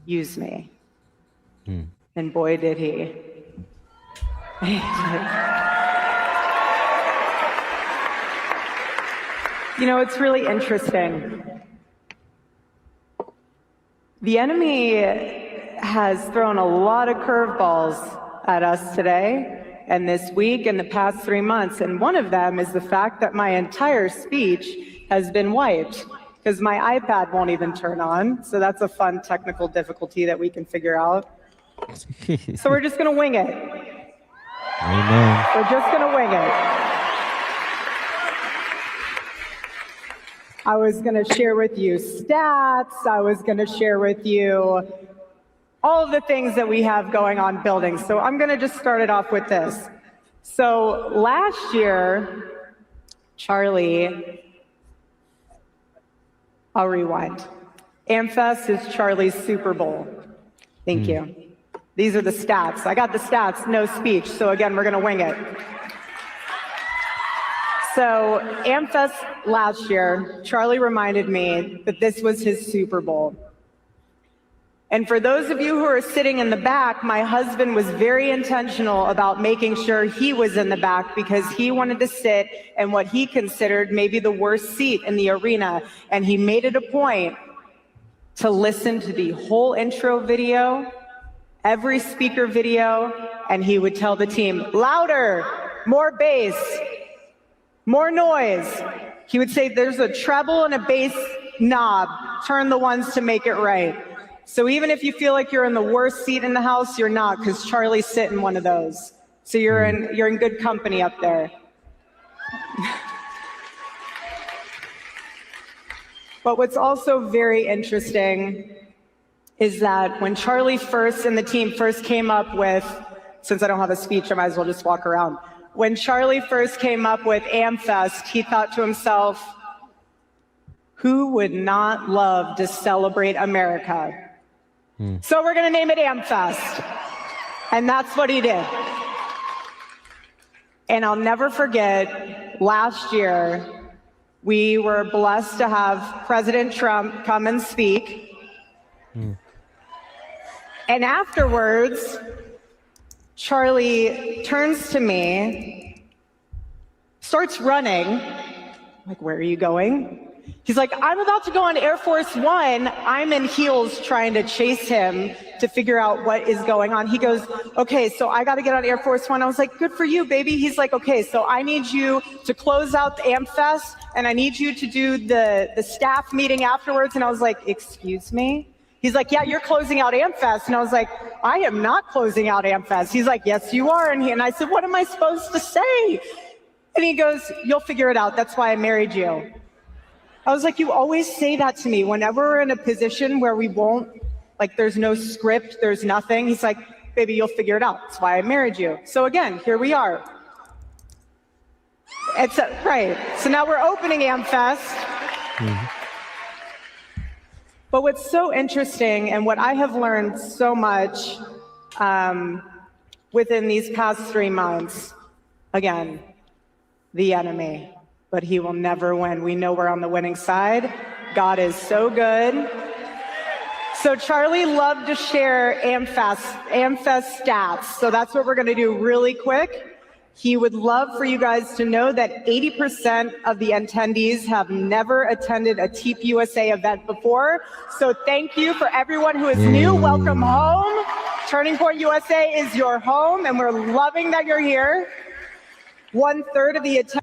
use me." And boy, did he. You know, it's really interesting. The enemy has thrown a lot of curveballs at us today and this week and the past 3 months. And one of them is the fact that my entire speech has been wiped because my iPad won't even turn on. So that's a fun technical difficulty that we can figure out. So we're just going to wing it. Amen. We're just going to wing it. I was going to share with you stats. I was going to share with you all of the things that we have going on building. So I'm going to just start it off with this. So last year, Charlie, I'll rewind. AmFest is Charlie's Super Bowl. Thank you. These are the stats. I got the stats, no speech. So again, we're going to wing it. So AmFest last year, Charlie reminded me that this was his Super Bowl. And for those of you who are sitting in the back, my husband was very intentional about making sure he was in the back because he wanted to sit in what he considered maybe the worst seat in the arena. And he made it a point to listen to the whole intro video, every speaker video, and he would tell the team, louder, more bass, more noise. He would say, there's a treble and a bass knob. Turn the ones to make it right. So even if you feel like you're in the worst seat in the house, you're not, because Charlie's sitting one of those. So you're in good company up there. But what's also very interesting is that when Charlie first and the team first came up with, since I don't have a speech, I might as well just walk around. When Charlie first came up with AmFest, he thought to himself, Who would not love to celebrate America? So we're going to name it AmFest. And that's what he did. And I'll never forget, last year, we were blessed to have President Trump come and speak. And afterwards, Charlie turns to me, starts running. Like, where are you going? He's like, I'm about to go on Air Force One. I'm in heels trying to chase him to figure out what is going on. He goes, okay, so I got to get on Air Force One. I was like, good for you, baby. He's like, okay, so I need you to close out the AmFest, and I need you to do the staff meeting afterwards. And I was like, excuse me? He's like, yeah, you're closing out AmFest. And I was like, I am not closing out AmFest. He's like, yes, you are. And I said, what am I supposed to say? And he goes, you'll figure it out. That's why I married you. I was like, you always say that to me whenever we're in a position where we won't, like, there's no script, there's nothing. He's like, baby, you'll figure it out. That's why I married you. So again, here we are. Right. So now we're opening AmFest. But what's so interesting, and what I have learned so much within these past 3 months, again, the enemy. But he will never win. We know we're on the winning side. God is so good. So Charlie loved to share AmFest stats. So that's what we're going to do really quick. He would love for you guys to know that 80% of the attendees have never attended a TEEP USA event before. So thank you for everyone who is new. Welcome home. Turning Point USA is your home, and we're loving that you're here. 1/3 of the attendees.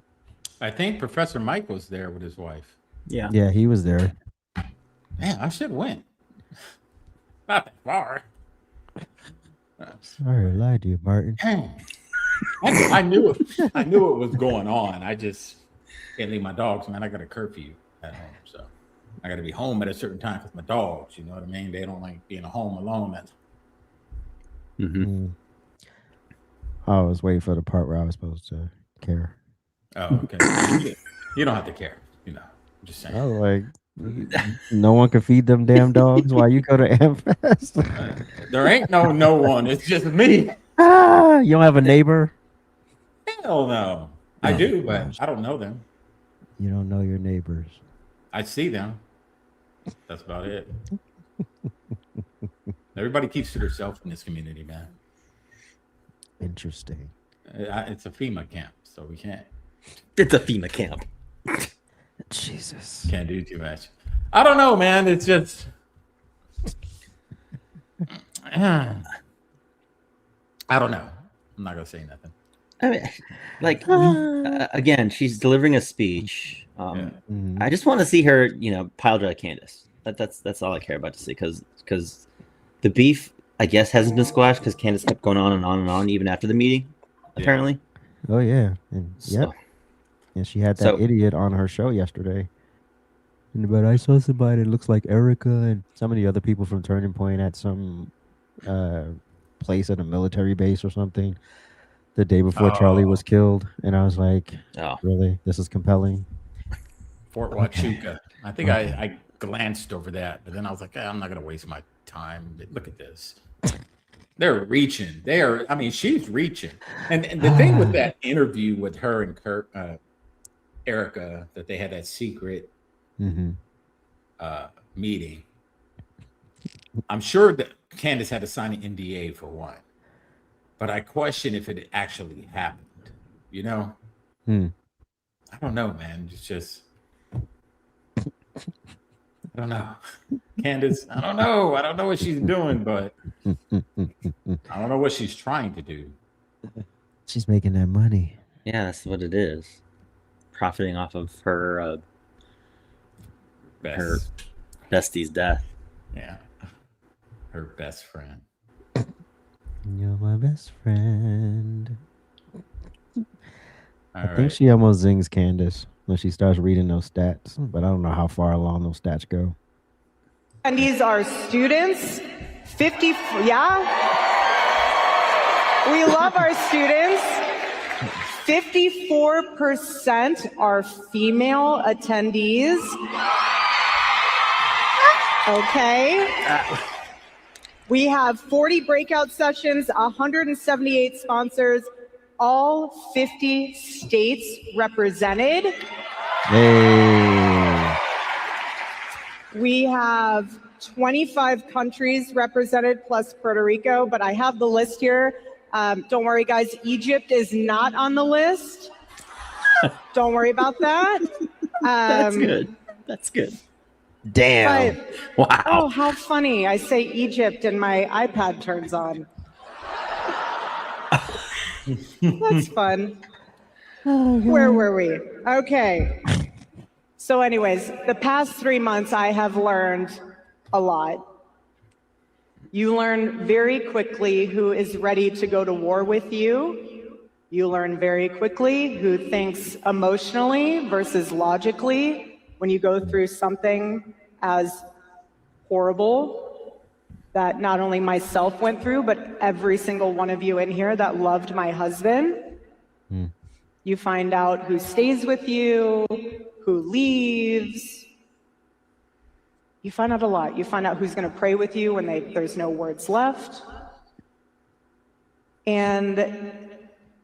I think Professor Mike was there with his wife. Yeah, he was there. Man, I should have went. Not that far. Sorry, I lied to you, Martin. I knew it was going on. I just can't leave my dogs, man. I got a curfew at home, so I got to be home at a certain time with my dogs. You know what I mean? They don't like being home alone. I was waiting for the part where I was supposed to care. Oh, okay. You don't have to care. You know, I'm just saying. I was like, no one can feed them damn dogs while you go to AmFest. There ain't no one. It's just me. You don't have a neighbor? Hell no. I do, but I don't know them. You don't know your neighbors. I see them. That's about it. Everybody keeps to themselves in this community, man. Interesting. It's a FEMA camp, so we can't. It's a FEMA camp. Jesus. Can't do too much. I don't know, man. It's just. I don't know. I'm not gonna say nothing. I mean, like, again, she's delivering a speech. I just want to see her, pile drive Candace. That's all I care about to see, because the beef, I guess, hasn't been squashed because Candace kept going on and on and on even after the meeting, apparently. Oh yeah, yep. And she had that idiot on her show yesterday. But I saw somebody that looks like Erika and some of the other people from Turning Point at some place at a military base or something the day before Charlie was killed. And I was like, really? This is compelling? Fort Huachuca. I think I glanced over that, but then I was like, I'm not going to waste my time. Look at this. They're reaching. She's reaching. And the thing with that interview with her and Erika, that they had that secret meeting, I'm sure that Candace had to sign an NDA for one, but I question if it actually happened. I don't know, man. It's just, I don't know. Candace, I don't know. I don't know what she's doing, but I don't know what she's trying to do. She's making that money. Yeah, that's what it is. Profiting off of her her bestie's death. Yeah. Her best friend. You're my best friend. I All think she almost zings Candace when she starts reading those stats, but I don't know how far along those stats go. And these are students. 50, we love our students. 54% are female attendees. Okay. We have 40 breakout sessions, 178 sponsors, all 50 states represented. Hey. We have 25 countries represented plus Puerto Rico, but I have the list here. Don't worry, guys. Egypt is not on the list. Don't worry about that. That's good. That's good. Damn. Wow. Oh, how funny. I say Egypt and my iPad turns on. That's fun. Where were we? Okay. So anyways, the past 3 months, I have learned a lot. You learn very quickly who is ready to go to war with you. You learn very quickly who thinks emotionally versus logically when you go through something as horrible that not only myself went through, but every single one of you in here that loved my husband. You find out who stays with you, who leaves. You find out a lot. You find out who's going to pray with you when there's no words left. And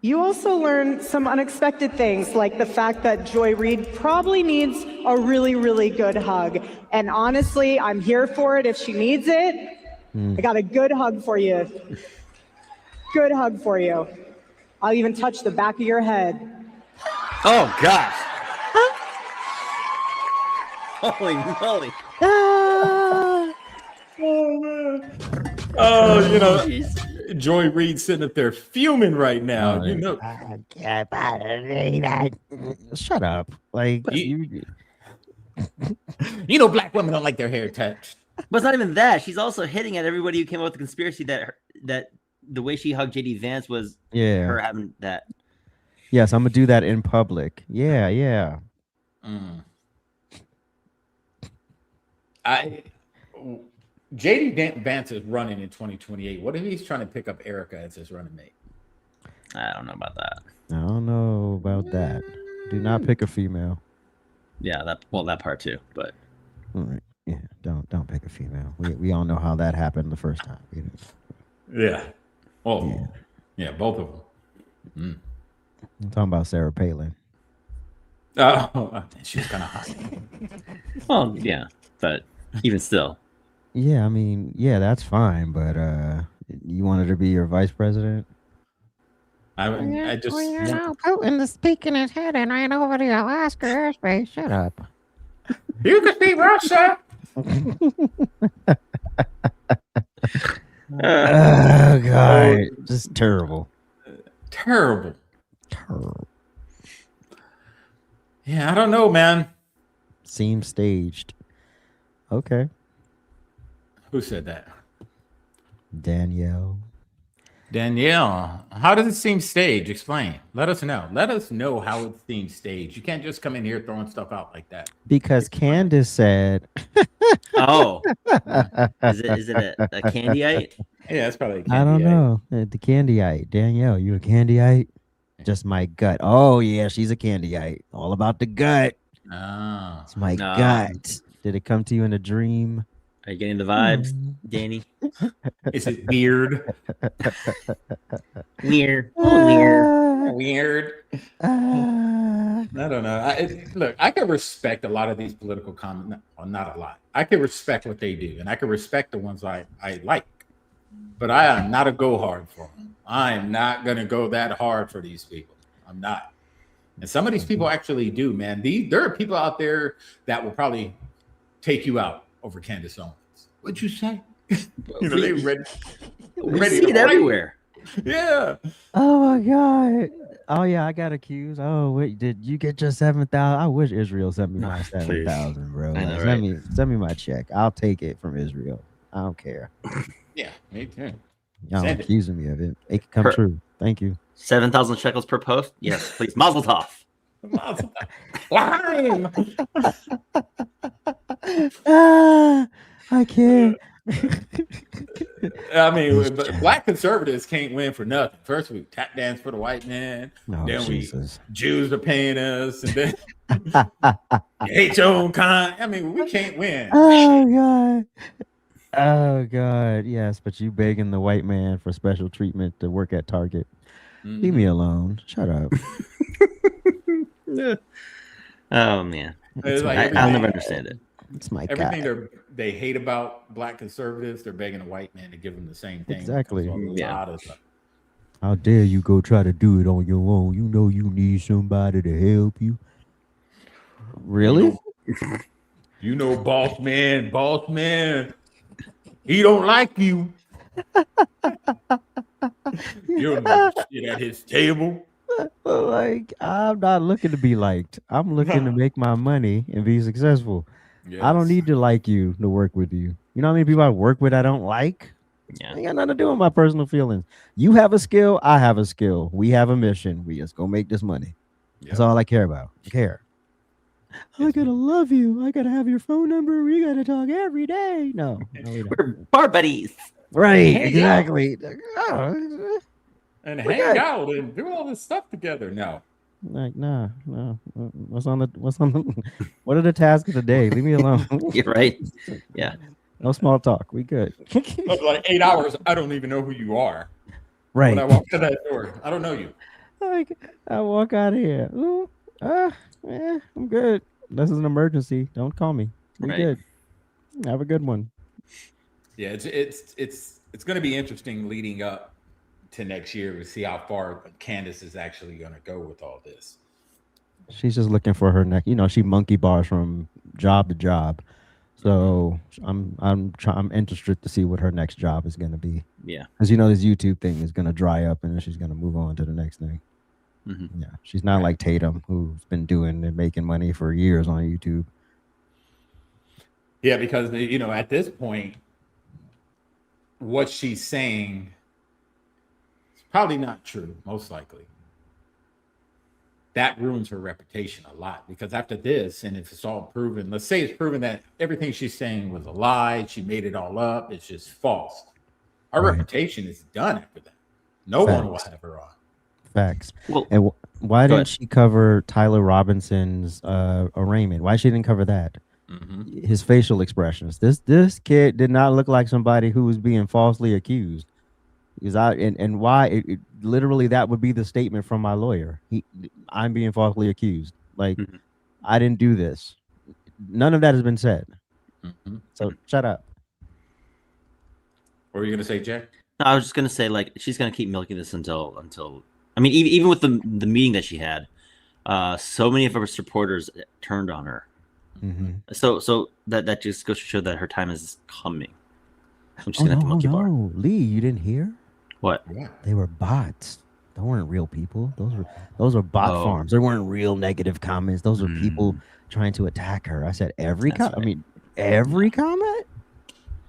you also learn some unexpected things, like the fact that Joy Reid probably needs a really, really good hug. And honestly, I'm here for it if she needs it. I got a good hug for you. Good hug for you. I'll even touch the back of your head. Oh, gosh. Holy moly. Oh, man. Oh, you know, Joy Reid sitting up there fuming right now. You know, Shut up. Like, you know, black women don't like their hair touched. But it's not even that. She's also hitting at everybody who came up with the conspiracy that the way she hugged JD Vance was her having that. Yes, I'm gonna do that in public. Yeah. JD Vance is running in 2028. What if he's trying to pick up Erika as his running mate? I don't know about that. I don't know about that. Do not pick a female. Yeah, that part too. But all right. Yeah, don't pick a female. We all know how that happened the first time. Yeah. Oh, yeah, both of them. I'm talking about Sarah Palin. Oh, she's kind of hot. Well, yeah, but even still. Yeah, I mean, yeah, that's fine, but you wanted to be your vice president? I just Putin is speaking his head and ran over the Alaska airspace. Shut up. You can speak Russia. Oh God, just terrible. Terrible. Yeah, I don't know, man. Seems staged. Okay. Who said that? Danielle. How does it seem staged? Explain. Let us know. Let us know how it seems staged. You can't just come in here throwing stuff out like that. Because Candace said. Oh. Is it a candyite? Yeah, it's probably a candyite. I don't know. The candyite. Danielle, you a candyite? Just my gut. Oh, yeah, she's a candyite. All about the gut. Oh. It's my gut. Did it come to you in a dream? Are you getting the vibes, Danny? Is it weird? Weird. Weird. I don't know. Look, I can respect a lot of these political comments. Well, not a lot. I can respect what they do, and I can respect the ones I like. But I am not a go hard for them. I am not going to go that hard for these people. I'm not. And some of these people actually do, man. There are people out there that will probably take you out over Candace Owens. What'd you say? You know, they ready see it everywhere. Yeah. Oh my God. Oh yeah, I got accused. Oh wait, did you get your 7,000? I wish Israel sent me my 7,000, bro. I know, Send me my check. I'll take it from Israel. I don't care. Yeah, me too. Y'all accusing me of it. It could come true. Thank you. 7,000 shekels per post. Yes, please. Mazel tov. Lime. I can't. I mean, but black conservatives can't win for nothing. First, we tap dance for the white man. Oh, Then Jesus. Jews are paying us, and then you hate your own kind. I mean, we can't win. Oh God. Oh God. Yes, but you begging the white man for special treatment to work at Target. Leave me alone. Shut up. Oh man, It's like I'll never understand it. It's my everything God. they hate about black conservatives, they're begging a white man to give them the same thing. Exactly. So a Yeah. lot of stuff. How dare you go try to do it on your own? You know you need somebody to help you. Really? You know, boss man, he don't like you. You don't know shit at his table. Like, I'm not looking to be liked. I'm looking to make my money and be successful. I don't need to like you to work with you. You know how many people I work with I don't like? Yeah. Ain't got nothing to do with my personal feelings. You have a skill, I have a skill. We have a mission. We just gonna make this money. That's all I care about. I care. I gotta love you. I gotta have your phone number. We gotta talk every day. No, we don't. We're bar buddies. Right, Hang exactly. And We're hang good. out and do all this stuff together. No. Like, no. What are the tasks of the day? Leave me alone. You're right. Yeah. No small talk. We good. Like 8 hours, I don't even know who you are. Right. When I walk to that door, I don't know you. Like, I walk out of here. Ooh, I'm good. This is an emergency. Don't call me. We Right. good. Have a good one. Yeah, it's going to be interesting leading up to next year to see how far Candace is actually going to go with all this. She's just looking for her neck. You know, she monkey bars from job to job. So I'm interested to see what her next job is going to be. Yeah. Because you know this YouTube thing is going to dry up and then she's going to move on to the next thing. Mm-hmm. Yeah, she's not like Tatum, who's been doing and making money for years on YouTube. Yeah, because you know at this point, what she's saying is probably not true. Most likely, that ruins her reputation a lot. Because after this, and if it's all proven, let's say it's proven that everything she's saying was a lie, she made it all up, it's just false. Her reputation is done after that. No one will have her on. Facts. Well, and why go didn't she cover Tyler Robinson's arraignment? Why she didn't cover that? His facial expressions. This kid did not look like somebody who was being falsely accused. And why literally that would be the statement from my lawyer. I'm being falsely accused. Like I didn't do this. None of that has been said. So shut up. What were you gonna say, Jack? No, I was just gonna say like she's gonna keep milking this until. I mean, even with the meeting that she had, so many of her supporters turned on her. So that just goes to show that her time is coming. I'm just gonna have to monkey bar. No, Lee, you didn't hear? What? They were bots. Those weren't real people. Those were bot farms. There weren't real negative comments. Those were people trying to attack her. I said every comment. I mean, every comment.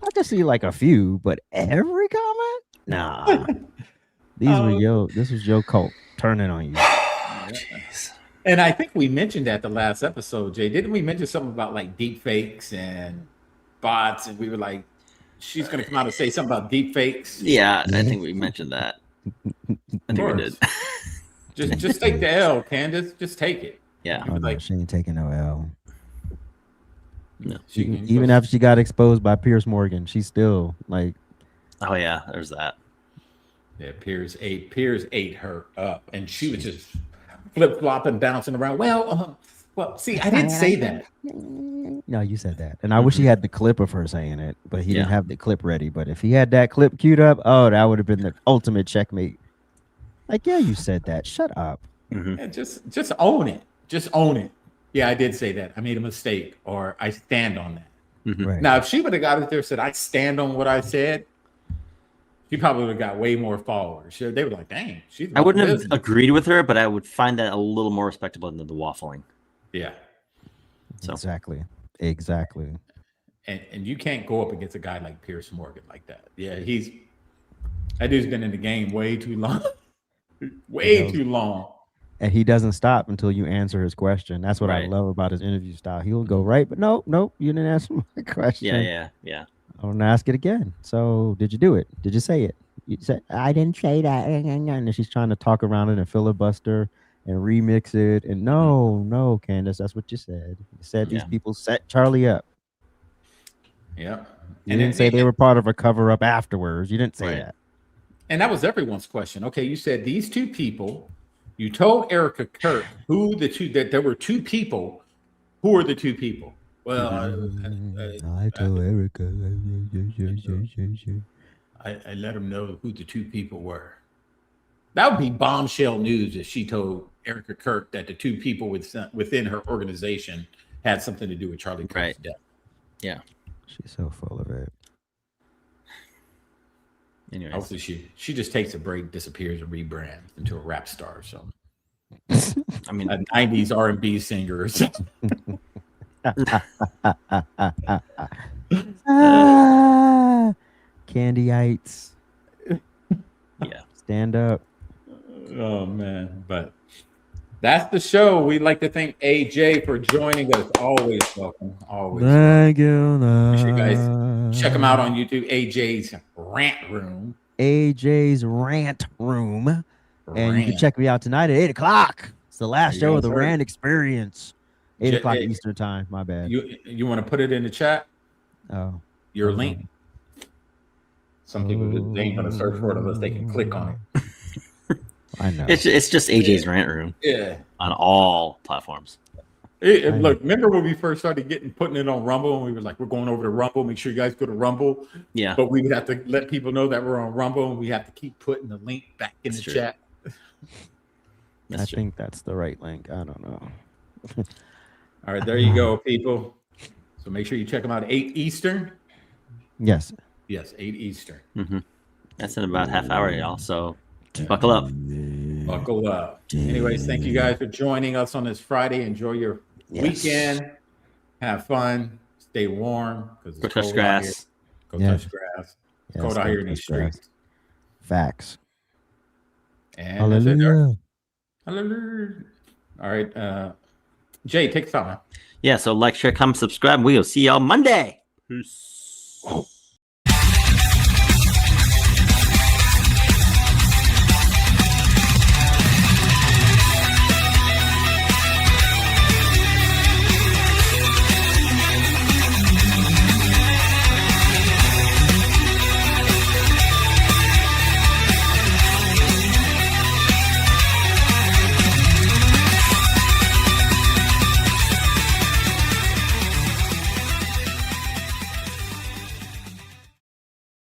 I just see like a few, but every comment. Nah. This was your cult turning on you. Jeez. And I think we mentioned that the last episode, Jay. Didn't we mention something about like deep fakes and bots? And we were like, she's going to come out and say something about deep fakes. Yeah, I think we mentioned that. I think we did. just take the L, Candace. Just take it. Yeah. Oh, no, she ain't taking no L. No. Even after she got exposed by Pierce Morgan, she's still like. Oh yeah, there's that. Yeah, Pierce ate her up, and she was just flip flopping, bouncing around. Well, see, I didn't say that. No, you said that, and I wish he had the clip of her saying it, but he didn't have the clip ready. But if he had that clip queued up, oh, that would have been the ultimate checkmate. Like, yeah, you said that. Shut up. Yeah, just own it. Just own it. Yeah, I did say that. I made a mistake, or I stand on that. Right. Now, if she would have got it there and said, I stand on what I said, she probably would have got way more followers. They were like, dang, she's. I wouldn't have agreed with her, but I would find that a little more respectable than the waffling. Yeah. So. Exactly. And you can't go up against a guy like Pierce Morgan like that. Yeah, that dude's been in the game way too long. Too long. And he doesn't stop until you answer his question. That's what I love about his interview style. He'll go right, but nope, you didn't answer my question. Yeah. I want to ask it again. So, did you do it? Did you say it? You said I didn't say that, and then she's trying to talk around it and filibuster and remix it. And no, Candace, that's what you said. You said these people set Charlie up. Yeah. You didn't say they were part of a cover up afterwards. You didn't say that. And that was everyone's question. Okay, you said these two people. You told Erika Kirk who the two that there were two people. Who are the two people? Well, I told Erika. I let him know who the two people were. That would be bombshell news if she told Erika Kirk that the two people within her organization had something to do with Charlie Kirk's death. Yeah. She's so full of it. Anyways. Hopefully she just takes a break, disappears, and rebrands into a rap star or something. I mean, a 90s R&B singer or something. Candyites. Yeah. Stand up. Oh man, but that's the show. We'd like to thank AJ for joining us. Always welcome. Always. Thank you. Make sure you guys check him out on YouTube. AJ's Rant Room. AJ's Rant Room. And you can check me out tonight at 8 o'clock. It's the last show of the Rant Experience. 8 o'clock Eastern time. My bad. You want to put it in the chat? Oh. Your link. Some people they ain't gonna search for it unless they can click on it. I know. It's just AJ's Rant Room. Yeah. On all platforms. Look, remember when we first started putting it on Rumble and we were like, we're going over to Rumble, make sure you guys go to Rumble. Yeah. But we would have to let people know that we're on Rumble and we have to keep putting the link back in the chat. I think that's the right link. I don't know. All right, there you go, people. So make sure you check them out at 8 Eastern. Yes. Yes, 8 Eastern. Mm-hmm. That's in about half hour, y'all. So buckle up. Buckle up. Anyways, thank you guys for joining us on this Friday. Enjoy your weekend. Have fun. Stay warm. Go touch grass. Go touch grass. It's cold out here in these streets. Facts. And hallelujah. Hallelujah. All right. Jay, take us out, man. Yeah, so like, share, comment, subscribe. We'll see y'all Monday. Peace.